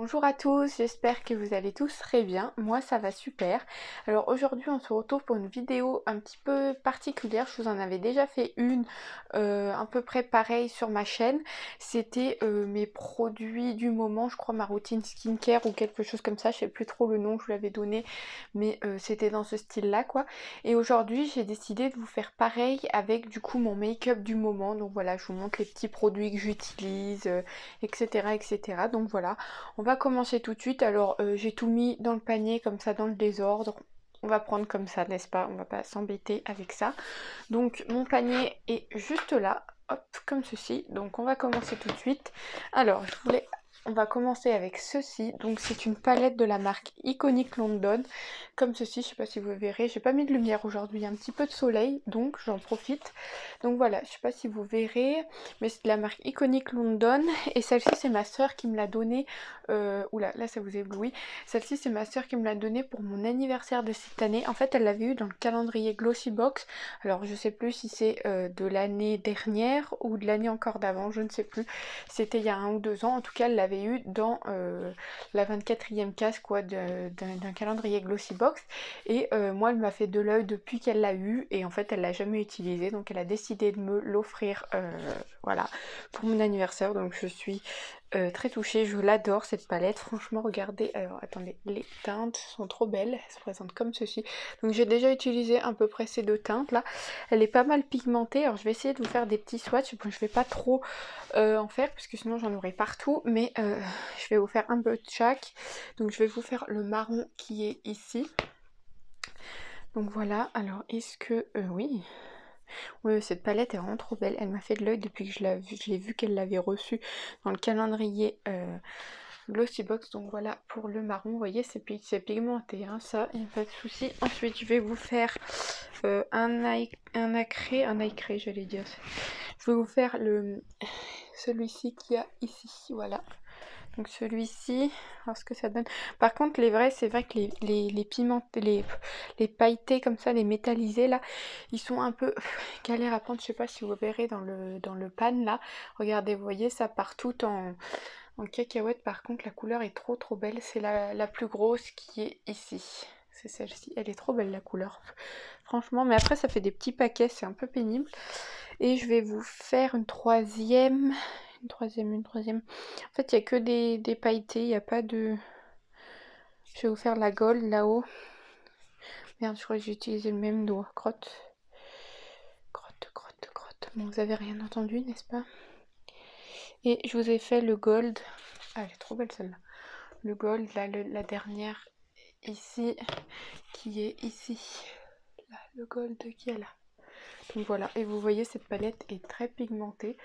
Bonjour à tous, j'espère que vous allez tous très bien. Moi ça va super. Alors aujourd'hui on se retrouve pour une vidéo un petit peu particulière. Je vous en avais déjà fait une à peu près pareille sur ma chaîne. C'était mes produits du moment, je crois ma routine skincare ou quelque chose comme ça. Je sais plus trop le nom que je vous l'avais donné, mais c'était dans ce style là quoi. Et aujourd'hui j'ai décidé de vous faire pareil avec du coup mon make-up du moment. Donc voilà, je vous montre les petits produits que j'utilise, etc. etc. Donc voilà. On va commencer tout de suite. Alors j'ai tout mis dans le panier comme ça dans le désordre. On va prendre comme ça, n'est-ce pas? On va pas s'embêter avec ça. Donc mon panier est juste là. Hop, comme ceci. Donc on va commencer tout de suite. Alors on va commencer avec ceci. Donc c'est une palette de la marque Iconic London. Comme ceci, je sais pas si vous verrez. J'ai pas mis de lumière aujourd'hui. Il y a un petit peu de soleil, donc j'en profite. Donc voilà, je sais pas si vous verrez, mais c'est de la marque Iconic London. Et celle-ci, c'est ma soeur qui me l'a donnée. Oula, là ça vous éblouit. Celle-ci, c'est ma soeur qui me l'a donnée pour mon anniversaire de cette année. En fait, elle l'avait eu dans le calendrier Glossybox. Alors je sais plus si c'est de l'année dernière ou de l'année encore d'avant, je ne sais plus. C'était il y a 1 ou 2 ans. En tout cas, elle l'avait eu dans la 24e case quoi d'un calendrier Glossybox. Et moi, elle m'a fait de l'œil depuis qu'elle l'a eu. Et en fait, elle l'a jamais utilisé. Donc elle a décidé de me l'offrir voilà, pour mon anniversaire. Donc je suis très touchée, je l'adore cette palette, franchement regardez, alors attendez, les teintes sont trop belles, elles se présentent comme ceci. Donc j'ai déjà utilisé à peu près ces deux teintes là, elle est pas mal pigmentée, alors je vais essayer de vous faire des petits swatchs, bon, je vais pas trop en faire parce que sinon j'en aurai partout, mais je vais vous faire un peu de chaque. Donc je vais vous faire le marron qui est ici. Donc voilà, alors est-ce que... oui, oui, cette palette est vraiment trop belle. Elle m'a fait de l'œil depuis que je l'ai vu qu'elle l'avait reçue dans le calendrier Glossybox. Donc voilà pour le marron. Vous voyez, c'est pigmenté, hein, ça, il n'y a pas de souci. Ensuite, je vais vous faire un nacré, j'allais dire. Je vais vous faire celui-ci qu'il y a ici, voilà. Donc celui-ci, alors ce que ça donne. Par contre, les vrais, c'est vrai que les pimentés, les pailletés comme ça, les métallisés là, ils sont un peu galères à prendre. Je sais pas si vous verrez dans le pan là. Regardez, vous voyez, ça part tout en cacahuète. Par contre, la couleur est trop belle. C'est la plus grosse qui est ici. C'est celle-ci. Elle est trop belle la couleur. Franchement, mais après ça fait des petits paquets, c'est un peu pénible. Et je vais vous faire une troisième. Une troisième. En fait, il n'y a que des pailletés, il n'y a pas de... Je vais vous faire la gold là-haut. Merde, je crois que j'ai utilisé le même doigt. Crotte. Bon, vous avez rien entendu, n'est-ce pas? Et je vous ai fait le gold. Ah, elle est trop belle celle-là. Le gold, là, la dernière ici, qui est ici. Là, le gold qui est là. Donc voilà, et vous voyez, cette palette est très pigmentée.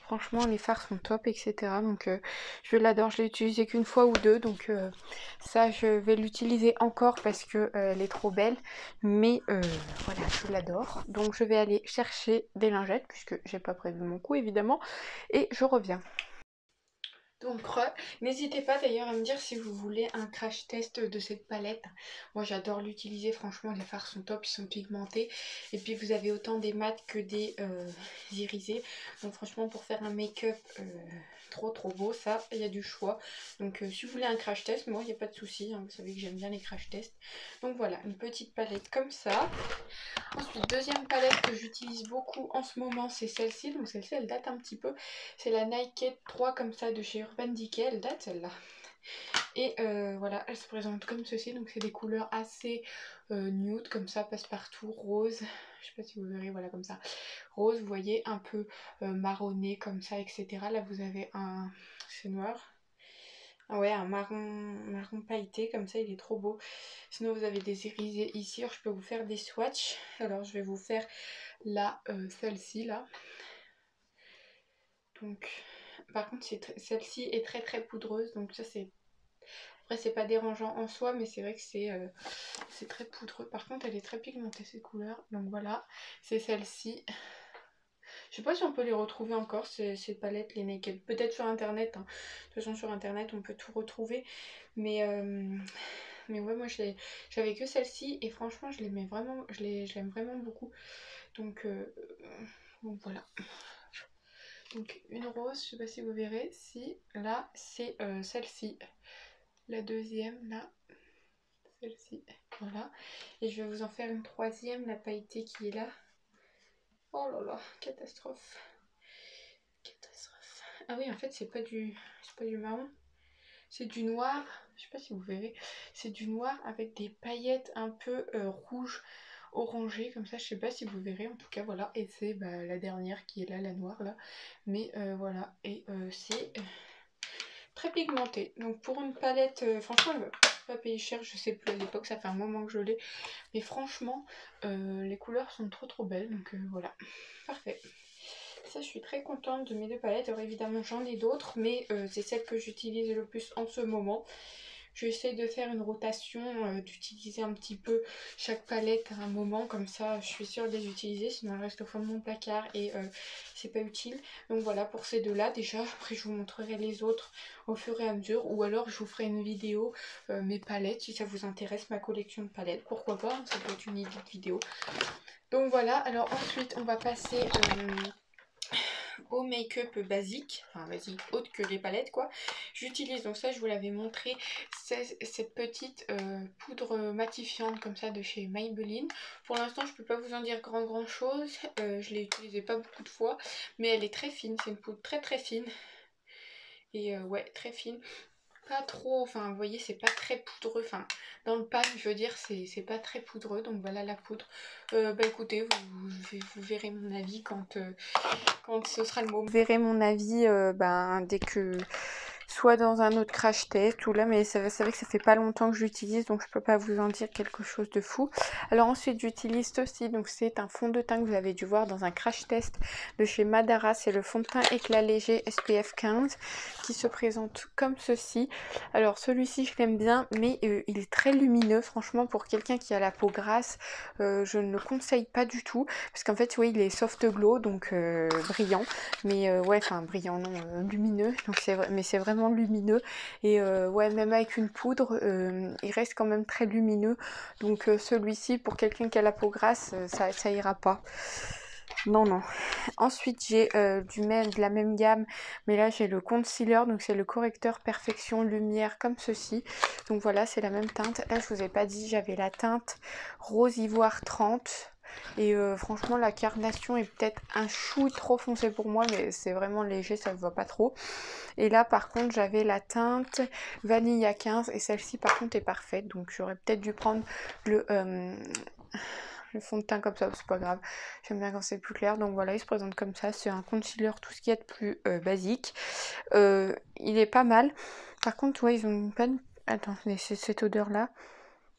Franchement, les fards sont top, etc. Donc je l'adore, je l'ai utilisé qu'une fois ou deux. Donc ça, je vais l'utiliser encore parce que elle est trop belle. Mais voilà, je l'adore. Donc je vais aller chercher des lingettes, puisque j'ai pas prévu mon coup, évidemment. Et je reviens. Donc n'hésitez pas d'ailleurs à me dire si vous voulez un crash test de cette palette. Moi j'adore l'utiliser, franchement les fards sont top, ils sont pigmentés. Et puis vous avez autant des mats que des irisés. Donc franchement pour faire un make-up trop beau, ça il y a du choix. Donc si vous voulez un crash test, moi il n'y a pas de souci, hein, vous savez que j'aime bien les crash tests. Donc voilà, une petite palette comme ça. Ensuite, deuxième palette que j'utilise beaucoup en ce moment, c'est celle-ci. Donc celle-ci, elle date un petit peu. C'est la Naked 3 comme ça de chez Urban Decay. Elle date celle-là. Et voilà, elle se présente comme ceci. Donc c'est des couleurs assez nude comme ça, passe-partout, rose. Je sais pas si vous verrez, voilà comme ça. Rose, vous voyez, un peu marronné comme ça, etc. Là, vous avez un... C'est noir. Ah ouais, un marron pailleté, comme ça, il est trop beau. Sinon, vous avez des irisés ici. Alors, je peux vous faire des swatchs. Alors, je vais vous faire celle-ci, là. Donc, par contre, celle-ci est très poudreuse. Donc, ça, c'est... Après, c'est pas dérangeant en soi, mais c'est vrai que c'est très poudreux. Par contre, elle est très pigmentée, ces couleurs. Donc, voilà, c'est celle-ci. Je sais pas si on peut les retrouver encore, ces palettes, les Naked. Peut-être sur internet, hein. De toute façon, sur internet, on peut tout retrouver. Mais ouais, moi, j'avais que celle-ci. Et franchement, je l'aimais vraiment, je l'aime vraiment beaucoup. Donc voilà. Donc une rose, je sais pas si vous verrez. Si, là, c'est celle-ci. la deuxième là, celle-ci, voilà. Et je vais vous en faire une troisième, la pailletée qui est là. Oh là là, catastrophe. Catastrophe. Ah oui, en fait, c'est pas du marron, c'est du noir. Je sais pas si vous verrez, c'est du noir avec des paillettes un peu rouges, orangées, comme ça. Je sais pas si vous verrez, en tout cas, voilà. Et c'est la dernière qui est là, la noire là. Mais voilà, et c'est très pigmenté. Donc pour une palette, franchement, elle va pas payer cher. Je sais plus à l'époque, ça fait un moment que je l'ai. Mais franchement, les couleurs sont trop belles. Donc voilà, parfait. Ça, je suis très contente de mes deux palettes. Alors évidemment, j'en ai d'autres, mais c'est celle que j'utilise le plus en ce moment. J'essaie de faire une rotation, d'utiliser un petit peu chaque palette à un moment, comme ça je suis sûre de les utiliser, sinon elles restent au fond de mon placard et c'est pas utile. Donc voilà pour ces deux-là déjà. Après je vous montrerai les autres au fur et à mesure, ou alors je vous ferai une vidéo, mes palettes, si ça vous intéresse, ma collection de palettes, pourquoi pas, ça peut être une idée de vidéo. Donc voilà, alors ensuite on va passer au make-up basique, enfin basique, autre que les palettes quoi. J'utilise, donc ça je vous l'avais montré, cette petite poudre matifiante comme ça de chez Maybelline. Pour l'instant je peux pas vous en dire grand chose, je l'ai utilisée pas beaucoup de fois, mais elle est très fine, c'est une poudre très fine. Et ouais, très fine. Pas trop, enfin vous voyez c'est pas très poudreux, enfin dans le pan je veux dire c'est pas très poudreux, donc voilà la poudre. Écoutez, vous verrez mon avis quand ce sera le moment. Vous verrez mon avis dès que, soit dans un autre crash test ou là, mais c'est vrai que ça fait pas longtemps que j'utilise, donc je peux pas vous en dire quelque chose de fou. Alors ensuite j'utilise ceci, donc c'est un fond de teint que vous avez dû voir dans un crash test de chez Madara, c'est le fond de teint éclat léger SPF 15 qui se présente comme ceci. Alors celui-ci je l'aime bien, mais il est très lumineux, franchement pour quelqu'un qui a la peau grasse, je ne le conseille pas du tout, parce qu'en fait oui il est soft glow, donc brillant, mais ouais, enfin brillant non, lumineux, donc c'est vrai, mais c'est vraiment lumineux, et ouais, même avec une poudre il reste quand même très lumineux, donc celui-ci pour quelqu'un qui a la peau grasse, ça ira pas. Non. Ensuite j'ai de la même gamme, mais là j'ai le concealer, donc c'est le correcteur perfection lumière comme ceci. Donc voilà, c'est la même teinte. Là je vous ai pas dit, j'avais la teinte rose ivoire 30. Et franchement la carnation est peut-être un chouille trop foncé pour moi, mais c'est vraiment léger, ça ne voit pas trop. Et là par contre j'avais la teinte vanilla 15, et celle-ci par contre est parfaite, donc j'aurais peut-être dû prendre le fond de teint comme ça, c'est pas grave, j'aime bien quand c'est plus clair. Donc voilà, il se présente comme ça, c'est un concealer tout ce qu'il y a de plus basique. Il est pas mal, par contre ouais, ils ont une panne. Attends, c'est cette odeur là.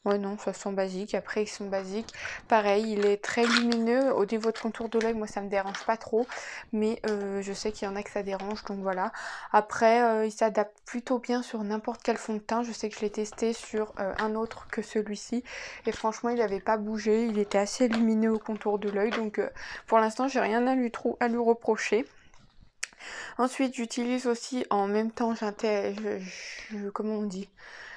Ouais non, ça sent basique. Après ils sont basiques. Pareil, il est très lumineux. Au niveau de contour de l'œil, moi ça me dérange pas trop. Mais je sais qu'il y en a que ça dérange, donc voilà. Après, il s'adapte plutôt bien sur n'importe quel fond de teint. Je sais que je l'ai testé sur un autre que celui-ci. Et franchement, il n'avait pas bougé. Il était assez lumineux au contour de l'œil. Donc pour l'instant, j'ai rien à lui reprocher. Ensuite, j'utilise aussi en même temps, comment on dit,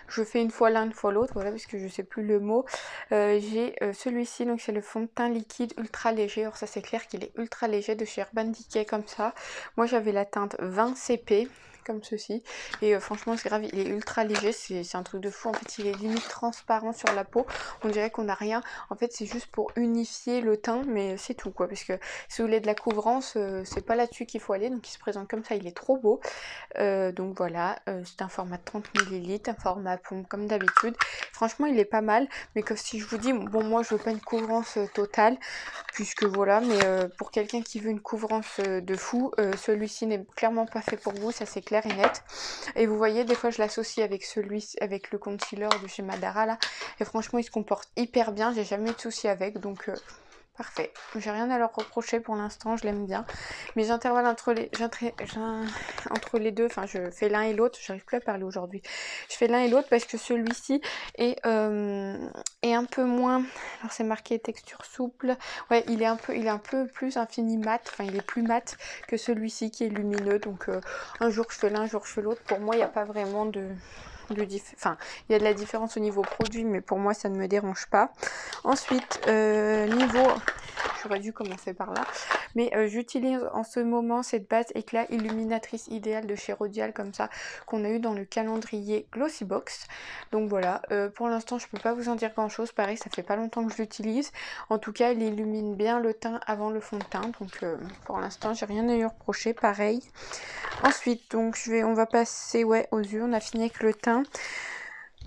je fais une fois l'un, une fois l'autre, voilà, parce que je sais plus le mot. J'ai celui-ci, donc c'est le fond de teint liquide ultra léger. Alors ça c'est clair qu'il est ultra léger, de chez Urban Decay comme ça. Moi j'avais la teinte 20 CP comme ceci, et franchement c'est grave, il est ultra léger, c'est un truc de fou. En fait il est limite transparent sur la peau, on dirait qu'on n'a rien. En fait c'est juste pour unifier le teint, mais c'est tout quoi, parce que si vous voulez de la couvrance, c'est pas là-dessus qu'il faut aller. Donc il se présente comme ça, il est trop beau. Donc voilà, c'est un format de 30 ml, un format pompe comme d'habitude. Franchement il est pas mal, mais que si je vous dis, bon moi je veux pas une couvrance totale, puisque voilà, mais pour quelqu'un qui veut une couvrance de fou, celui-ci n'est clairement pas fait pour vous, ça c'est clair et net. Et vous voyez, des fois je l'associe avec le concealer de chez Madara là, et franchement il se comporte hyper bien, j'ai jamais eu de soucis avec, donc parfait, j'ai rien à leur reprocher pour l'instant, je l'aime bien. Mes intervalles entre les deux, enfin je fais l'un et l'autre, j'arrive plus à parler aujourd'hui. Je fais l'un et l'autre parce que celui-ci est un peu moins, alors c'est marqué texture souple, ouais il est un peu plus infini mat, enfin il est plus mat que celui-ci qui est lumineux, donc un jour je fais l'un, un jour je fais l'autre. Pour moi il n'y a pas vraiment enfin il y a de la différence au niveau produit, mais pour moi ça ne me dérange pas. Ensuite j'aurais dû commencer par là, Mais j'utilise en ce moment cette base éclat illuminatrice idéale de chez Rodial, comme ça, qu'on a eu dans le calendrier Glossybox. Donc voilà, pour l'instant je peux pas vous en dire grand chose, pareil ça fait pas longtemps que je l'utilise. En tout cas il illumine bien le teint avant le fond de teint, donc pour l'instant j'ai rien à lui reprocher, pareil. Ensuite donc on va passer aux yeux, on a fini avec le teint.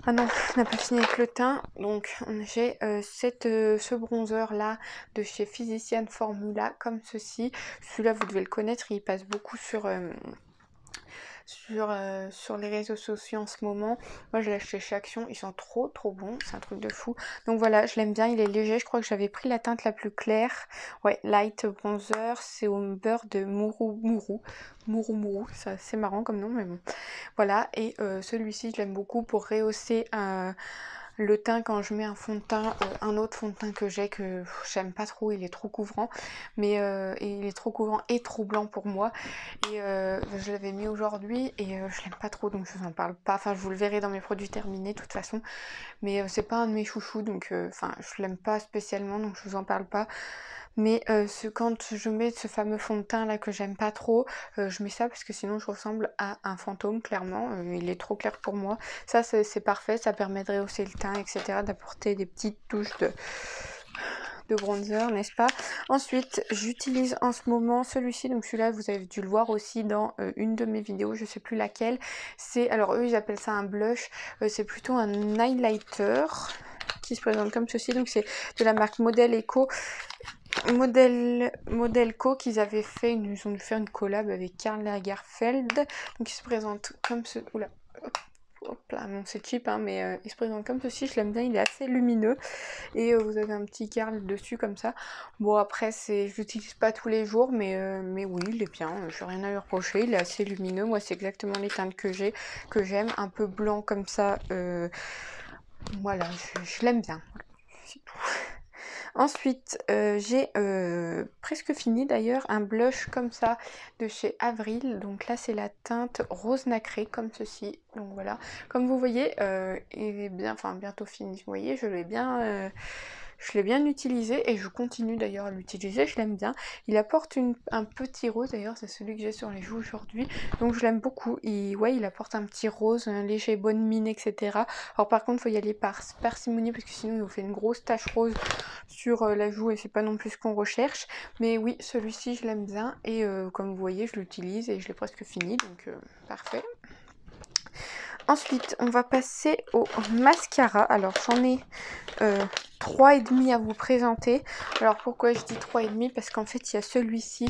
Ah non, on n'a pas fini avec le teint, donc j'ai ce bronzer là de chez Physician Formula, comme ceci. Celui-là vous devez le connaître, il passe beaucoup sur les réseaux sociaux en ce moment. Moi je l'ai acheté chez Action, ils sont trop bons, c'est un truc de fou. Donc voilà, je l'aime bien, il est léger, je crois que j'avais pris la teinte la plus claire. Ouais, Light Bronzer, c'est au beurre de Mourou, c'est marrant comme nom, mais bon. Voilà, et celui-ci je l'aime beaucoup pour rehausser le teint quand je mets un fond de teint, un autre fond de teint que j'aime pas trop, il est trop couvrant, mais il est trop couvrant et trop blanc pour moi, et je l'avais mis aujourd'hui et je l'aime pas trop, donc je vous en parle pas, enfin je vous le verrez dans mes produits terminés de toute façon, mais c'est pas un de mes chouchous, donc je l'aime pas spécialement, donc je vous en parle pas. Mais quand je mets ce fameux fond de teint là que j'aime pas trop, je mets ça parce que sinon je ressemble à un fantôme, clairement, il est trop clair pour moi. Ça c'est parfait, ça permet de rehausser le teint, etc., d'apporter des petites touches de bronzer, n'est-ce pas? Ensuite j'utilise en ce moment celui-ci, donc celui-là vous avez dû le voir aussi dans une de mes vidéos, je sais plus laquelle. Alors eux ils appellent ça un blush, c'est plutôt un highlighter qui se présente comme ceci, donc c'est de la marque Model Co qu'ils avaient fait, ils ont dû faire une collab avec Karl Lagerfeld, donc il se présente comme ce... Oula, hop là, bon c'est cheap hein, mais il se présente comme ceci, je l'aime bien, il est assez lumineux, et vous avez un petit Karl dessus comme ça. Bon après je l'utilise pas tous les jours, mais oui il est bien, je n'ai rien à lui reprocher, il est assez lumineux, moi c'est exactement les teintes que j'aime, un peu blanc comme ça, voilà, je l'aime bien, c'est tout. Ensuite, j'ai presque fini d'ailleurs un blush comme ça de chez Avril. Donc là, c'est la teinte rose nacré comme ceci. Donc voilà, comme vous voyez, il est bien, enfin bientôt fini. Vous voyez, je l'ai bien utilisé et je continue d'ailleurs à l'utiliser. Je l'aime bien. Il apporte un petit rose d'ailleurs, c'est celui que j'ai sur les joues aujourd'hui. Donc je l'aime beaucoup. Il apporte un petit rose, un léger bonne mine, etc. Alors par contre, il faut y aller par parcimonie parce que sinon il vous fait une grosse tache rose sur la joue et c'est pas non plus ce qu'on recherche. Mais oui, celui-ci je l'aime bien et comme vous voyez je l'utilise et je l'ai presque fini, donc parfait. Ensuite on va passer au mascara. Alors j'en ai 3,5 à vous présenter. Alors pourquoi je dis 3,5? Parce qu'en fait il y a celui-ci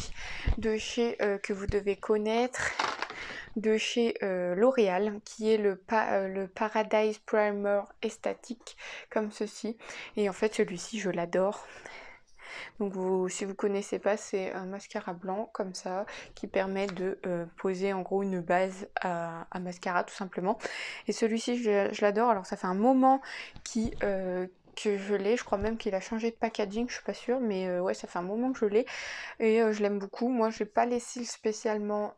de chez que vous devez connaître, de chez L'Oréal, qui est le Paradise Primer Estatique, comme ceci. Et en fait celui-ci je l'adore. Donc si vous connaissez pas, c'est un mascara blanc comme ça qui permet de poser en gros une base à mascara tout simplement. Et celui-ci je l'adore. Alors ça fait un moment que je l'ai, je crois même qu'il a changé de packaging, je suis pas sûre, mais ouais ça fait un moment que je l'ai et je l'aime beaucoup. Moi j'ai pas les cils spécialement,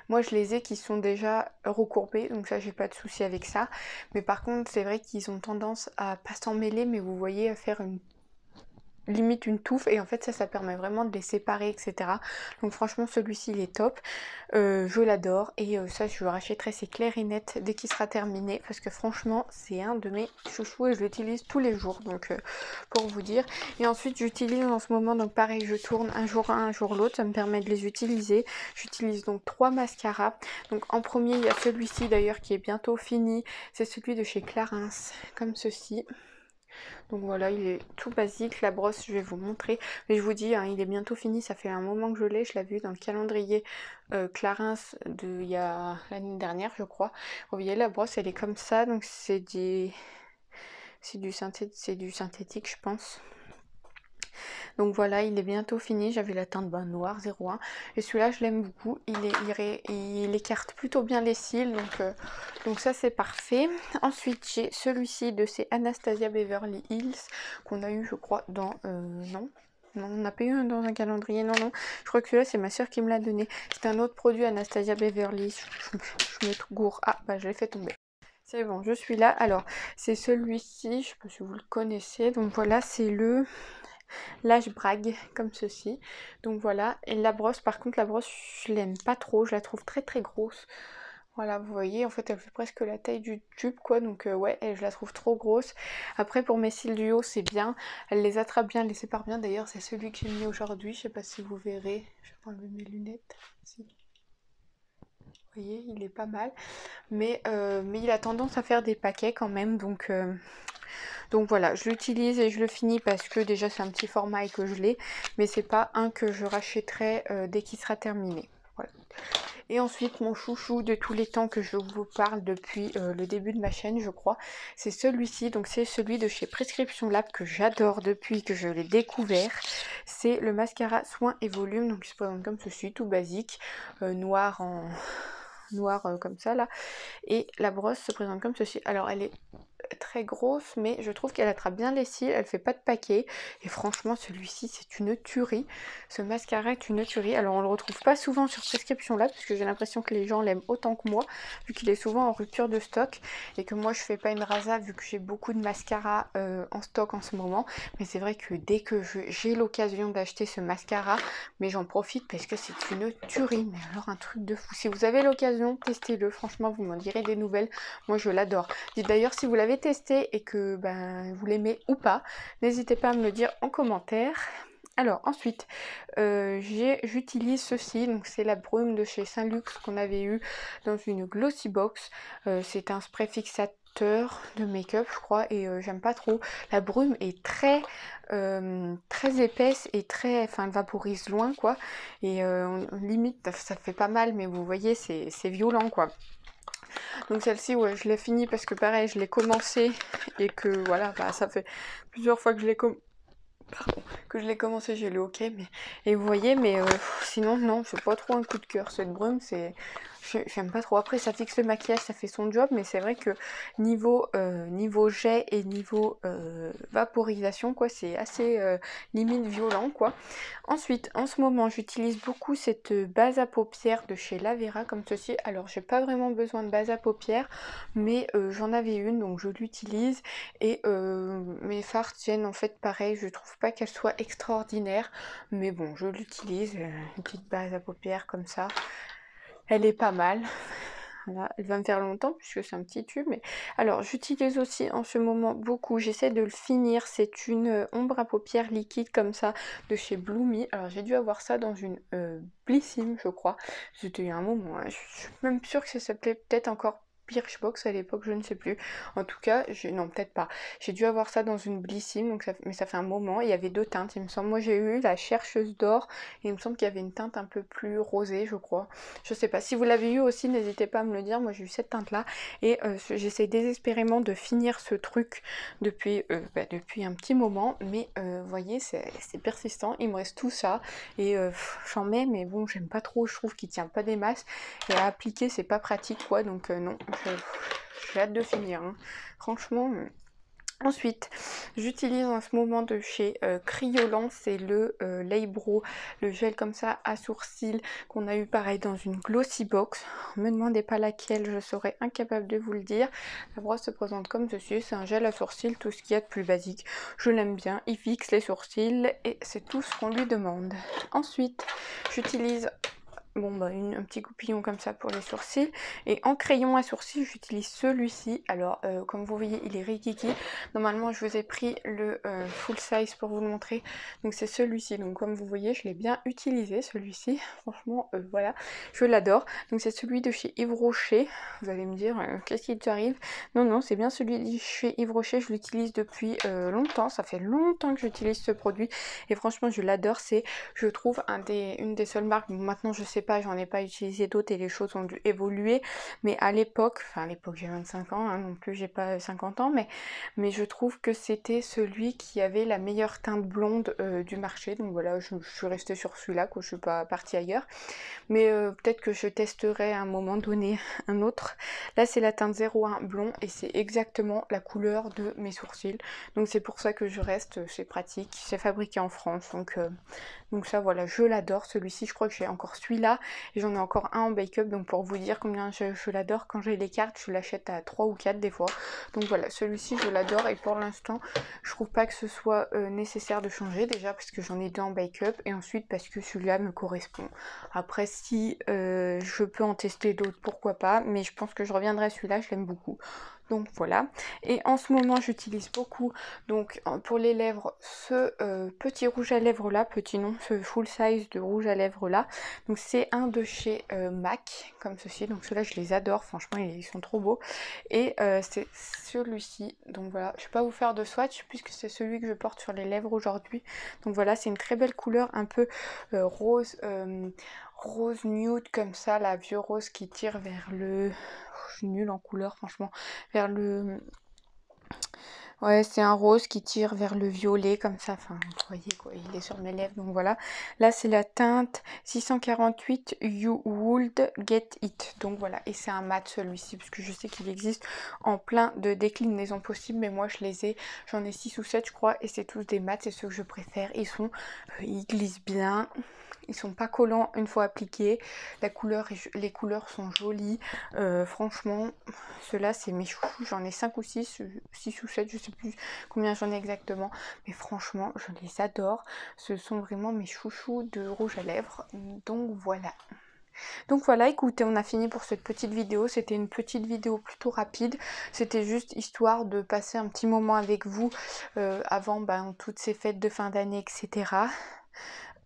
moi je les ai qui sont déjà recourbés, donc ça j'ai pas de souci avec ça, mais par contre c'est vrai qu'ils ont tendance à pas s'en mêler, mais vous voyez, à faire limite une touffe, et en fait ça permet vraiment de les séparer, etc. Donc franchement celui-ci il est top, je l'adore, et ça je le rachèterai, c'est clair et net dès qu'il sera terminé, parce que franchement c'est un de mes chouchous et je l'utilise tous les jours, donc pour vous dire. Et ensuite j'utilise en ce moment, donc pareil je tourne un jour un jour l'autre, ça me permet de les utiliser. J'utilise donc 3 mascaras. Donc en premier il y a celui-ci d'ailleurs qui est bientôt fini, c'est celui de chez Clarins, comme ceci. Donc voilà, il est tout basique. La brosse, je vais vous montrer. Mais je vous dis, hein, il est bientôt fini. Ça fait un moment que je l'ai. Je l'ai vu dans le calendrier Clarins il y a l'année dernière, je crois. Vous voyez, la brosse, elle est comme ça. Donc c'est du synthétique, je pense. Donc voilà, il est bientôt fini. J'avais la teinte noire 01. Et celui-là, je l'aime beaucoup. Il écarte plutôt bien les cils. Donc ça, c'est parfait. Ensuite, j'ai celui-ci de chez Anastasia Beverly Hills, qu'on a eu, je crois, dans... non, on n'a pas eu un dans un calendrier. Non. Je crois que celui-là, c'est ma soeur qui me l'a donné. C'est un autre produit Anastasia Beverly. Je me gourre. Ah, bah, je l'ai fait tomber. C'est bon, je suis là. Alors, c'est celui-ci. Je sais pas si vous le connaissez. Donc voilà, c'est le Là je brague comme ceci. Donc voilà, et la brosse, par contre la brosse je l'aime pas trop, je la trouve très très grosse. Voilà, vous voyez, en fait elle fait presque la taille du tube quoi, donc ouais, je la trouve trop grosse. Après pour mes cils du haut c'est bien, elle les attrape bien, elle les sépare bien. D'ailleurs c'est celui que j'ai mis aujourd'hui, je sais pas si vous verrez, je vais enlever mes lunettes. Si. Vous voyez, il est pas mal, mais il a tendance à faire des paquets quand même, donc voilà, je l'utilise et je le finis parce que déjà c'est un petit format et que je l'ai, mais c'est pas un que je rachèterai dès qu'il sera terminé. Voilà. Et ensuite mon chouchou de tous les temps que je vous parle depuis le début de ma chaîne je crois, c'est celui-ci, donc c'est celui de chez Prescription Lab que j'adore depuis que je l'ai découvert. C'est le mascara Soin et Volume, donc il se présente comme ceci, tout basique, noir comme ça là, et la brosse se présente comme ceci. Alors elle est très grosse, mais je trouve qu'elle attrape bien les cils, elle fait pas de paquet, et franchement celui-ci c'est une tuerie, ce mascara est une tuerie. Alors on le retrouve pas souvent sur Prescription Lab parce que j'ai l'impression que les gens l'aiment autant que moi, vu qu'il est souvent en rupture de stock et que moi je fais pas une rasa vu que j'ai beaucoup de mascara en stock en ce moment. Mais c'est vrai que dès que j'ai l'occasion d'acheter ce mascara, mais j'en profite parce que c'est une tuerie, mais alors un truc de fou. Si vous avez l'occasion, testez-le, franchement vous m'en direz des nouvelles, moi je l'adore. Dites d'ailleurs si vous l'avez testé et que vous l'aimez ou pas, n'hésitez pas à me le dire en commentaire. Alors ensuite, j'utilise ceci, donc c'est la brume de chez Saint-Luxe qu'on avait eu dans une glossy box. C'est un spray fixateur de make-up je crois, et j'aime pas trop. La brume est très épaisse et elle vaporise loin quoi, et limite ça fait pas mal, mais vous voyez c'est violent quoi. Donc celle-ci, ouais, je l'ai finie parce que pareil, je l'ai commencé et que voilà, ça fait plusieurs fois que je l'ai commencé, j'ai le ok, mais et vous voyez, mais sinon non, c'est pas trop un coup de cœur cette brume, j'aime pas trop. Après ça fixe le maquillage, ça fait son job, mais c'est vrai que niveau jet et niveau vaporisation quoi, c'est assez limite violent quoi. Ensuite, en ce moment, j'utilise beaucoup cette base à paupières de chez Lavera, comme ceci. Alors, j'ai pas vraiment besoin de base à paupières, mais j'en avais une, donc je l'utilise. Et mes fards tiennent en fait pareil, je trouve pas qu'elle soit extraordinaire, mais bon, je l'utilise. Une petite base à paupières comme ça. Elle est pas mal. Voilà, elle va me faire longtemps puisque c'est un petit tube. Mais alors j'utilise aussi en ce moment beaucoup, j'essaie de le finir, c'est une ombre à paupières liquide comme ça de chez Bloomy. Alors j'ai dû avoir ça dans une Blissim je crois, c'était il y a un moment, hein. Je suis même sûre que ça s'appelait peut-être encore Birchbox à l'époque, je ne sais plus. En tout cas, non peut-être pas. J'ai dû avoir ça dans une Blissim, donc mais ça fait un moment. Il y avait deux teintes, il me semble. Moi j'ai eu la chercheuse d'or et il me semble qu'il y avait une teinte un peu plus rosée, je crois. Je sais pas. Si vous l'avez eu aussi, n'hésitez pas à me le dire. Moi j'ai eu cette teinte là et j'essaie désespérément de finir ce truc depuis un petit moment, mais vous voyez c'est persistant. Il me reste tout ça et j'en mets, mais bon j'aime pas trop. Je trouve qu'il tient pas des masses et à appliquer c'est pas pratique quoi, donc non. J'ai hâte de finir, hein. Franchement. Ensuite, j'utilise en ce moment de chez Kryolan, c'est le l'eyebrow, le gel comme ça à sourcils qu'on a eu pareil dans une glossy box. Me demandez pas laquelle, je serais incapable de vous le dire. La brosse se présente comme ceci, c'est un gel à sourcils, tout ce qu'il y a de plus basique. Je l'aime bien, il fixe les sourcils et c'est tout ce qu'on lui demande. Ensuite, j'utilise un petit coupillon comme ça pour les sourcils, et en crayon à sourcils j'utilise celui-ci. Alors comme vous voyez il est rikiki, normalement je vous ai pris le full size pour vous le montrer, donc c'est celui-ci. Donc comme vous voyez je l'ai bien utilisé celui-ci, franchement voilà, je l'adore. Donc c'est celui de chez Yves Rocher. Vous allez me dire qu'est-ce qui t'arrive? Non, c'est bien celui de chez Yves Rocher, je l'utilise depuis longtemps, ça fait longtemps que j'utilise ce produit et franchement je l'adore. C'est, je trouve, une des seules marques, maintenant je sais pas, j'en ai pas utilisé d'autres et les choses ont dû évoluer, mais à l'époque j'ai 25 ans, hein, non plus j'ai pas 50 ans, mais je trouve que c'était celui qui avait la meilleure teinte blonde du marché, donc voilà, je suis restée sur celui-là, que je suis pas partie ailleurs, mais peut-être que je testerai à un moment donné un autre. Là c'est la teinte 01 blond et c'est exactement la couleur de mes sourcils, donc c'est pour ça que je reste, c'est pratique, c'est fabriqué en France, donc ça voilà, je l'adore celui-ci. Je crois que j'ai encore celui-là là. Et j'en ai encore un en bake-up, donc pour vous dire combien je l'adore, quand j'ai les cartes, je l'achète à 3 ou 4 des fois. Donc voilà, celui-ci je l'adore et pour l'instant, je trouve pas que ce soit nécessaire de changer. Déjà parce que j'en ai deux en bake-up et ensuite parce que celui-là me correspond. Après si je peux en tester d'autres, pourquoi pas, mais je pense que je reviendrai à celui-là, je l'aime beaucoup. Donc voilà, et en ce moment j'utilise beaucoup donc pour les lèvres ce petit rouge à lèvres là, petit nom, ce full size de rouge à lèvres là. Donc c'est un de chez MAC comme ceci, donc ceux-là je les adore, franchement ils sont trop beaux. Et c'est celui-ci, donc voilà, je vais pas vous faire de swatch puisque c'est celui que je porte sur les lèvres aujourd'hui. Donc voilà, c'est une très belle couleur, un peu rose rose nude comme ça, la vieux rose qui tire vers le... Je suis nulle en couleur franchement. Vers le... Ouais, c'est un rose qui tire vers le violet comme ça. Enfin, vous voyez quoi, il est sur mes lèvres, donc voilà. Là, c'est la teinte 648 You Would Get It. Donc voilà, et c'est un mat celui-ci, parce que je sais qu'il existe en plein de déclinaisons possibles, mais moi je les ai, j'en ai 6 ou 7 je crois, et c'est tous des mats, c'est ceux que je préfère. Ils sont, ils glissent bien. Ils sont pas collants une fois appliqués. La couleur, les couleurs sont jolies. Franchement, ceux-là, c'est mes chouchous. J'en ai 5 ou 6, 6 ou 7, je sais plus combien j'en ai exactement. Mais franchement, je les adore. Ce sont vraiment mes chouchous de rouge à lèvres. Donc voilà. Donc voilà, écoutez, on a fini pour cette petite vidéo. C'était une petite vidéo plutôt rapide. C'était juste histoire de passer un petit moment avec vous avant toutes ces fêtes de fin d'année, etc.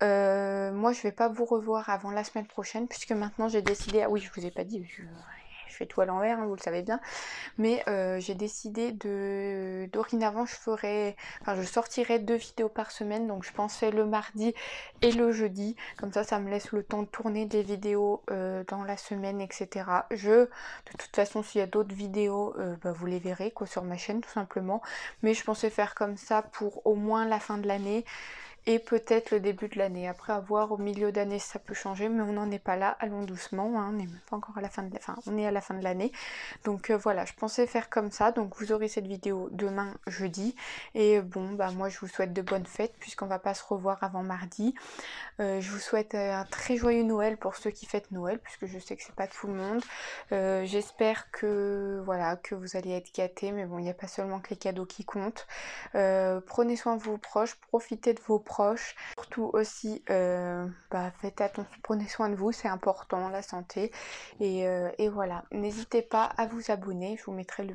Moi je vais pas vous revoir avant la semaine prochaine puisque maintenant j'ai décidé, ah oui je vous ai pas dit, je fais tout à l'envers, hein, vous le savez bien, mais j'ai décidé de, dorénavant je sortirai 2 vidéos par semaine, donc je pensais le mardi et le jeudi, comme ça me laisse le temps de tourner des vidéos dans la semaine, etc. De toute façon s'il y a d'autres vidéos, vous les verrez quoi sur ma chaîne tout simplement, mais je pensais faire comme ça pour au moins la fin de l'année et peut-être le début de l'année. Après, à voir au milieu d'année ça peut changer, mais on n'en est pas là, allons doucement, hein. On n'est même pas encore à la fin de on est à la fin de l'année. Donc voilà, je pensais faire comme ça, donc vous aurez cette vidéo demain jeudi. Et bon, moi je vous souhaite de bonnes fêtes puisqu'on va pas se revoir avant mardi. Je vous souhaite un très joyeux Noël pour ceux qui fêtent Noël, puisque je sais que c'est pas tout le monde. J'espère que voilà, que vous allez être gâtés, mais bon, il n'y a pas seulement que les cadeaux qui comptent. Prenez soin de vos proches, profitez de vos proches. Surtout aussi, faites attention, prenez soin de vous, c'est important, la santé. Et voilà, n'hésitez pas à vous abonner, je vous mettrai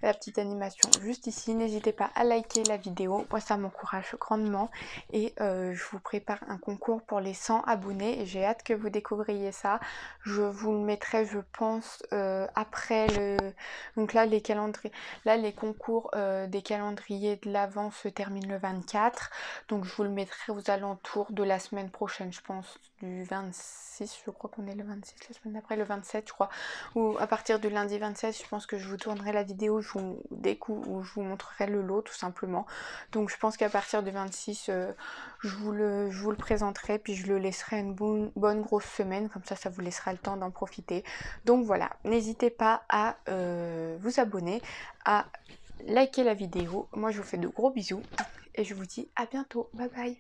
la petite animation juste ici. N'hésitez pas à liker la vidéo, moi ça m'encourage grandement. Et je vous prépare un concours pour les 100 abonnés et j'ai hâte que vous découvriez ça. Je vous le mettrai je pense après le... Donc là les calendriers, là les concours des calendriers de l'Avent se terminent le 24. Donc je vous le mettrai aux alentours de la semaine prochaine, je pense du 26, je crois qu'on est le 26, la semaine d'après le 27 je crois. Ou à partir du lundi 27 je pense que je vous tournerai la vidéo où je vous montrerai le lot tout simplement. Donc je pense qu'à partir du 26 je vous le présenterai, puis je le laisserai une bonne grosse semaine, comme ça vous laissera le temps d'en profiter. Donc voilà, n'hésitez pas à vous abonner, à liker la vidéo. Moi je vous fais de gros bisous et je vous dis à bientôt, bye bye.